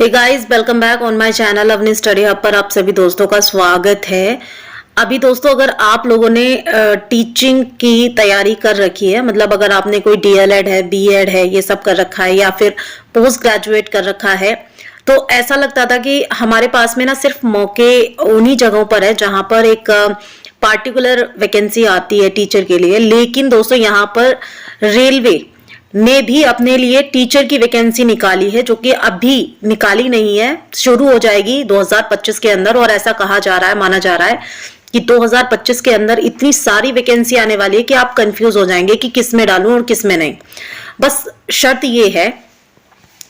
Hey guys, welcome back on my channel Avani study hub पर आप सभी दोस्तों का स्वागत है। अभी दोस्तों, अगर आप लोगों ने टीचिंग की तैयारी कर रखी है, मतलब अगर आपने कोई डीएलएड है, बीएड है, ये सब कर रखा है या फिर पोस्ट ग्रेजुएट कर रखा है, तो ऐसा लगता था कि हमारे पास में ना सिर्फ मौके उन्हीं जगहों पर है जहां पर एक पार्टिकुलर वैकेंसी आती है टीचर के लिए। लेकिन दोस्तों, यहाँ पर रेलवे ने भी अपने लिए टीचर की वैकेंसी निकाली है, जो कि अभी निकाली नहीं है, शुरू हो जाएगी 2025 के अंदर। और ऐसा कहा जा रहा है, माना जा रहा है कि 2025 के अंदर इतनी सारी वैकेंसी आने वाली है कि आप कंफ्यूज हो जाएंगे कि किस में डालूं और किस में नहीं। बस शर्त ये है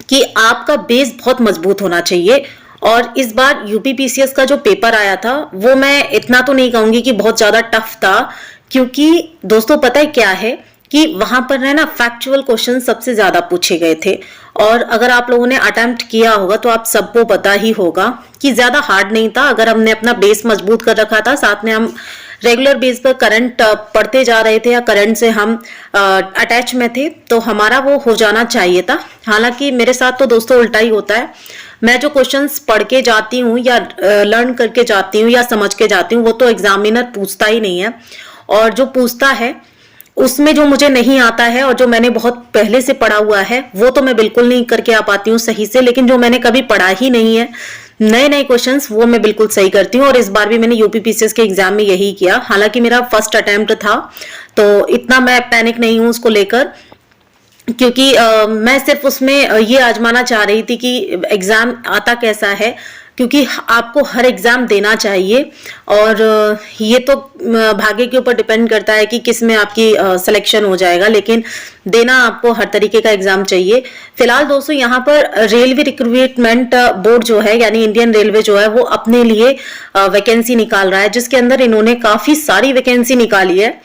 कि आपका बेस बहुत मजबूत होना चाहिए। और इस बार यूपीपीसीएस का जो पेपर आया था, वो मैं इतना तो नहीं कहूंगी कि बहुत ज्यादा टफ था, क्योंकि दोस्तों पता है क्या है कि वहां पर है ना फैक्चुअल क्वेश्चन सबसे ज्यादा पूछे गए थे। और अगर आप लोगों ने अटेम्प्ट किया होगा तो आप सबको पता ही होगा कि ज्यादा हार्ड नहीं था। अगर हमने अपना बेस मजबूत कर रखा था, साथ में हम रेगुलर बेस पर करंट पढ़ते जा रहे थे या करंट से हम अटैच में थे, तो हमारा वो हो जाना चाहिए था। हालांकि मेरे साथ तो दोस्तों उल्टा ही होता है। मैं जो क्वेश्चंस पढ़ के जाती हूँ या लर्न करके जाती हूँ या समझ के जाती हूँ, वो तो एग्जामिनर पूछता ही नहीं है। और जो पूछता है उसमें जो मुझे नहीं आता है और जो मैंने बहुत पहले से पढ़ा हुआ है, वो तो मैं बिल्कुल नहीं करके आ पाती हूँ सही से। लेकिन जो मैंने कभी पढ़ा ही नहीं है, नए नए क्वेश्चंस, वो मैं बिल्कुल सही करती हूँ। और इस बार भी मैंने यूपीपीसीएस के एग्जाम में यही किया। हालांकि मेरा फर्स्ट अटेम्प्ट था, तो इतना मैं पैनिक नहीं हूँ उसको लेकर, क्योंकि मैं सिर्फ उसमें ये आजमाना चाह रही थी कि एग्जाम आता कैसा है, क्योंकि आपको हर एग्जाम देना चाहिए। और ये तो भाग्य के ऊपर डिपेंड करता है कि किस में आपकी सिलेक्शन हो जाएगा, लेकिन देना आपको हर तरीके का एग्जाम चाहिए। फिलहाल दोस्तों, यहाँ पर रेलवे रिक्रूटमेंट बोर्ड जो है, यानी इंडियन रेलवे जो है, वो अपने लिए वैकेंसी निकाल रहा है, जिसके अंदर इन्होंने काफी सारी वैकेंसी निकाली है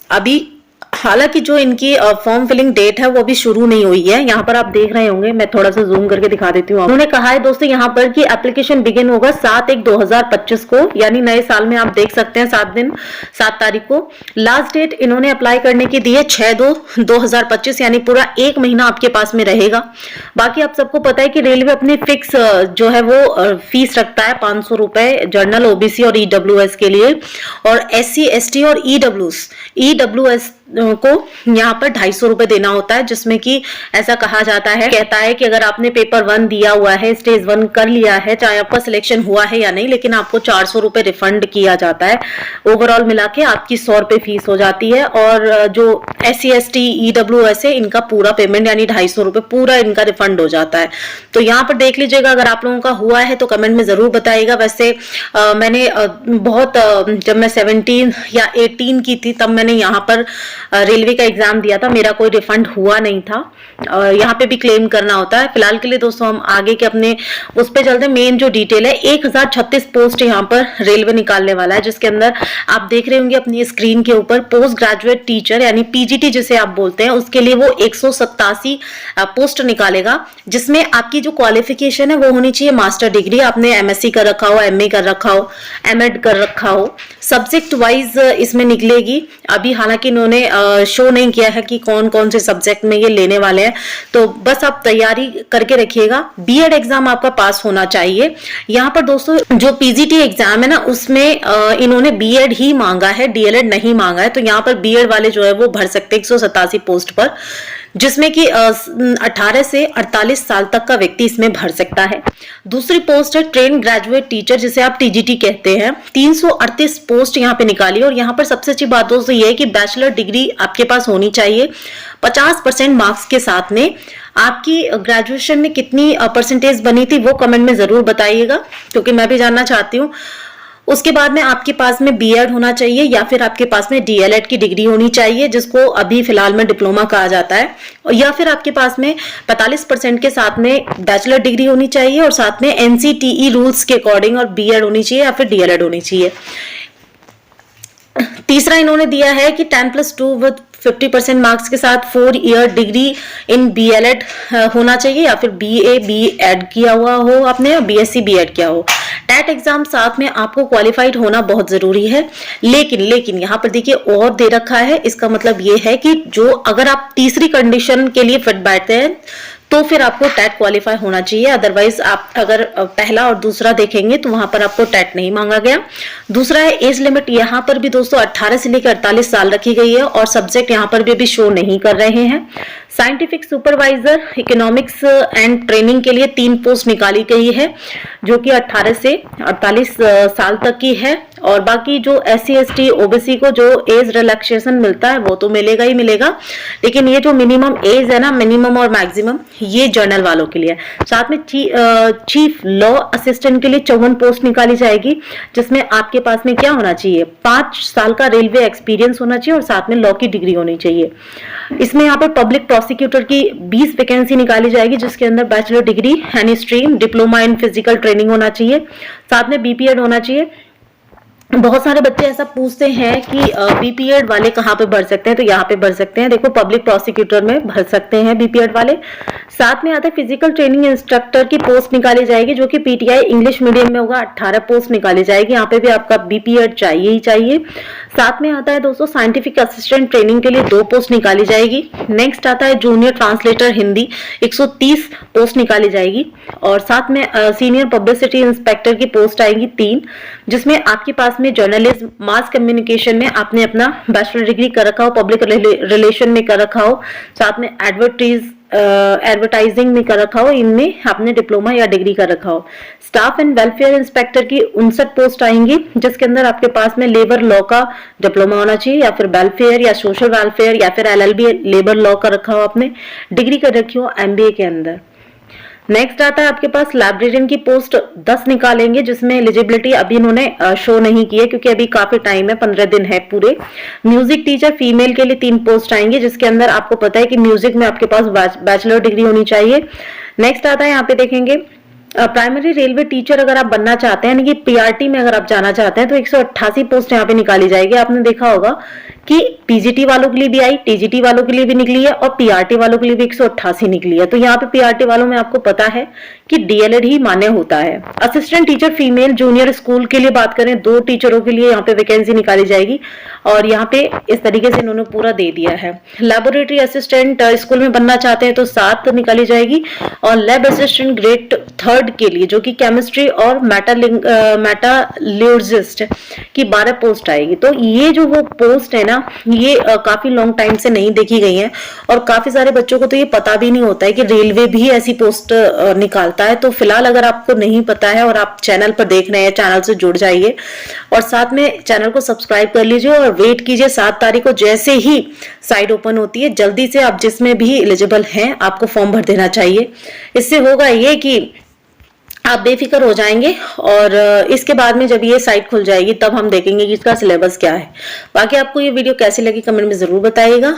अभी। हालांकि जो इनकी फॉर्म फिलिंग डेट है वो अभी शुरू नहीं हुई है। यहाँ पर आप देख रहे होंगे, मैं थोड़ा सा जूम करके दिखा देती हूँ। उन्होंने कहा है दोस्तों यहाँ पर कि एप्लीकेशन बिगिन होगा 7/1/2025 को, यानी नए साल में। आप देख सकते हैं 7 तारीख को लास्ट डेट इन्होंने अप्लाई करने की दी है, 6/2/2025, यानी पूरा एक महीना आपके पास में रहेगा। बाकी आप सबको पता है कि रेलवे अपनी फिक्स जो है वो फीस रखता है 500 रुपए जनरल, ओबीसी और ईडब्ल्यूएस के लिए। और SC ST और ईडब्ल्यूएस को यहाँ पर 250 रुपए देना होता है, जिसमें कि ऐसा कहा जाता है, कहता है कि अगर आपने पेपर 1 दिया हुआ है, स्टेज 1 कर लिया है, चाहे आपका सिलेक्शन हुआ है या नहीं, लेकिन आपको 400 रुपए रिफंड किया जाता है। ओवरऑल मिला के आपकी 100 रुपए फीस हो जाती है। और जो SC ST EWS है, इनका पूरा पेमेंट यानी 250 रुपए पूरा इनका रिफंड हो जाता है। तो यहाँ पर देख लीजिएगा, अगर आप लोगों का हुआ है तो कमेंट में जरूर बताइएगा। वैसे मैंने बहुत जब मैं 17 या 18 की थी, तब मैंने यहाँ पर रेलवे का एग्जाम दिया था, मेरा कोई रिफंड हुआ नहीं था। यहाँ पे भी क्लेम करना होता है। फिलहाल के लिए दोस्तों हम आगे के अपने उस पे चलते हैं। मेन जो डिटेल है, 1036 पोस्ट यहाँ पर रेलवे निकालने वाला है, जिसके अंदर आप देख रहे होंगे अपनी स्क्रीन के ऊपर पोस्ट ग्रेजुएट टीचर यानी पीजीटी जिसे आप बोलते हैं, उसके लिए वो 187 पोस्ट निकालेगा, जिसमें आपकी जो क्वालिफिकेशन है वो होनी चाहिए मास्टर डिग्री। आपने एमएससी कर रखा हो, एमए कर रखा हो, एमएड कर रखा हो। सब्जेक्ट वाइज इसमें निकलेगी। अभी हालांकि इन्होंने शो नहीं किया है कि कौन कौन से सब्जेक्ट में ये लेने वाले हैं, तो बस आप तैयारी करके रखिएगा। बीएड एग्जाम आपका पास होना चाहिए। यहाँ पर दोस्तों जो पीजीटी एग्जाम है ना, उसमें इन्होंने बीएड ही मांगा है, डीएलएड नहीं मांगा है। तो यहाँ पर बीएड वाले जो है वो भर सकते हैं 187 पोस्ट पर, जिसमें कि 18 से 48 साल तक का व्यक्ति इसमें भर सकता है। दूसरी पोस्ट है ट्रेन ग्रेजुएट टीचर, जिसे आप टीजीटी कहते हैं। 338 पोस्ट यहाँ पे निकाली। और यहाँ पर सबसे अच्छी बात दोस्तों ये है कि बैचलर डिग्री आपके पास होनी चाहिए 50% मार्क्स के साथ में। आपकी ग्रेजुएशन में कितनी परसेंटेज बनी थी वो कमेंट में जरूर बताइएगा, क्योंकि मैं भी जानना चाहती हूँ। उसके बाद में आपके पास में बीएड होना चाहिए या फिर आपके पास में डीएलएड की डिग्री होनी चाहिए, जिसको अभी फिलहाल में डिप्लोमा कहा जाता है। या फिर आपके पास में 45% के साथ में बैचलर डिग्री होनी चाहिए और साथ में एनसीटीई रूल्स के अकॉर्डिंग और बीएड होनी चाहिए या फिर डीएलएड होनी चाहिए। तीसरा इन्होंने दिया है कि 10+2 विद 50% मार्क्स के साथ 4 ईयर डिग्री इन बीएलएड होना चाहिए, या फिर बीए बीएड किया हुआ हो आपने, बीएससी बीएड किया हो। टेट एग्जाम साथ में आपको क्वालिफाइड होना बहुत जरूरी है। लेकिन यहाँ पर देखिए और दे रखा है, इसका मतलब ये है कि जो अगर आप तीसरी कंडीशन के लिए फिट बैठते हैं तो फिर आपको टेट क्वालिफाई होना चाहिए। अदरवाइज आप अगर पहला और दूसरा देखेंगे तो वहां पर आपको टेट नहीं मांगा गया। दूसरा है एज लिमिट, यहाँ पर भी दोस्तों 18 से लेकर 48 साल रखी गई है और सब्जेक्ट यहाँ पर भी अभी शो नहीं कर रहे हैं। Scientific supervisor economics and training के लिए 3 पोस्ट निकाली गई है जो कि 18 से 48 साल तक की है। और बाकी जो SC ST OBC को जो एज रिलैक्सेशन मिलता है वो तो मिलेगा ही मिलेगा, लेकिन ये जो मिनिमम एज है ना, मिनिमम और मैक्सिमम, ये जर्नल वालों के लिए। साथ में चीफ लॉ असिस्टेंट के लिए 54 पोस्ट निकाली जाएगी, जिसमें आपके पास में क्या होना चाहिए, 5 साल का रेलवे एक्सपीरियंस होना चाहिए और साथ में लॉ की डिग्री होनी चाहिए। इसमें यहाँ पे पब्लिक प्रोसिक्यूटर की 20 वैकेंसी निकाली जाएगी, जिसके अंदर bachelor degree any stream, diploma in physical training होना चाहिए, साथ में BPEd होना चाहिए। बहुत सारे बच्चे ऐसा पूछते हैं कि BPEd वाले कहाँ पे भर सकते हैं, तो यहाँ पे भर सकते हैं। देखो, पब्लिक प्रोसिक्यूटर में भर सकते हैं BPEd वाले। साथ में आता है फिजिकल ट्रेनिंग इंस्ट्रक्टर की पोस्ट निकाली जाएगी जो कि PTI इंग्लिश मीडियम में होगा, 18 पोस्ट निकाली जाएगी। यहाँ पे भी आपका BPEd चाहिए ही चाहिए। साथ में आता है दोस्तों साइंटिफिक असिस्टेंट ट्रेनिंग के लिए 2 पोस्ट निकाली जाएगी। नेक्स्ट आता है जूनियर ट्रांसलेटर हिंदी, 130 पोस्ट निकाली जाएगी। और साथ में सीनियर पब्लिसिटी इंस्पेक्टर की पोस्ट आएगी 3, जिसमें आपके पास में जर्नलिज्म, मास कम्युनिकेशन में आपने अपना बैचलर डिग्री कर रखा हो, पब्लिक रिलेशन में कर रखा हो, साथ में एडवर्टाइजिंग में कर रखा हो, इनमें आपने डिप्लोमा या डिग्री कर रखा हो। स्टाफ एंड वेलफेयर इंस्पेक्टर की 59 पोस्ट आएंगी, जिसके अंदर आपके पास में लेबर लॉ का डिप्लोमा होना चाहिए या फिर वेलफेयर या सोशल वेलफेयर या फिर LLB लेबर लॉ का रखा हो, आपने डिग्री कर रखी हो MBA के अंदर। नेक्स्ट आता है आपके पास लाइब्रेरियन की पोस्ट 10 निकालेंगे, जिसमें एलिजिबिलिटी अभी इन्होंने शो नहीं की है क्योंकि अभी काफी टाइम है, 15 दिन है पूरे। म्यूजिक टीचर फीमेल के लिए 3 पोस्ट आएंगे, जिसके अंदर आपको पता है कि म्यूजिक में आपके पास बैचलर डिग्री होनी चाहिए। नेक्स्ट आता है, यहाँ पे देखेंगे प्राइमरी रेलवे टीचर अगर आप बनना चाहते हैं, यानी कि PRT में अगर आप जाना चाहते हैं, तो 188 पोस्ट यहाँ पे निकाली जाएगी। आपने देखा होगा कि PGT वालों के लिए भी आई, TGT वालों के लिए भी निकली है और PRT वालों के लिए भी 188 निकली है। तो यहाँ पे PRT वालों में आपको पता है कि DLED ही मान्य होता है। Assistant teacher female junior school के लिए बात करें, 2 टीचरों के लिए यहाँ पे वैकेंसी निकाली जाएगी और यहाँ पे इस तरीके से इन्होंने पूरा दे दिया है। लेबोरेटरी असिस्टेंट स्कूल में बनना चाहते हैं तो 7 निकाली जाएगी और लैब असिस्टेंट ग्रेड 3 के लिए जो कि केमिस्ट्री और मेटालर्जिस्ट की 12 पोस्ट आएगी। तो ये जो वो पोस्ट है ना, ये काफी लॉन्ग टाइम से नहीं देखी गई है और काफी सारे बच्चों को तो ये पता भी नहीं होता है कि रेलवे भी ऐसी पोस्ट निकालता है। तो फिलहाल अगर आपको नहीं पता है और आप चैनल पर देख रहे हैं, चैनल से जुड़ जाइए और साथ में चैनल को सब्सक्राइब कर लीजिए और वेट कीजिए 7 तारीख को जैसे ही साइट ओपन होती है, जल्दी से आप जिसमें भी एलिजिबल हैं आपको फॉर्म भर देना चाहिए। इससे होगा ये कि आप बेफिक्र हो जाएंगे और इसके बाद में जब ये साइट खुल जाएगी तब हम देखेंगे कि इसका सिलेबस क्या है। बाकी आपको ये वीडियो कैसी लगी कमेंट में जरूर बताइएगा।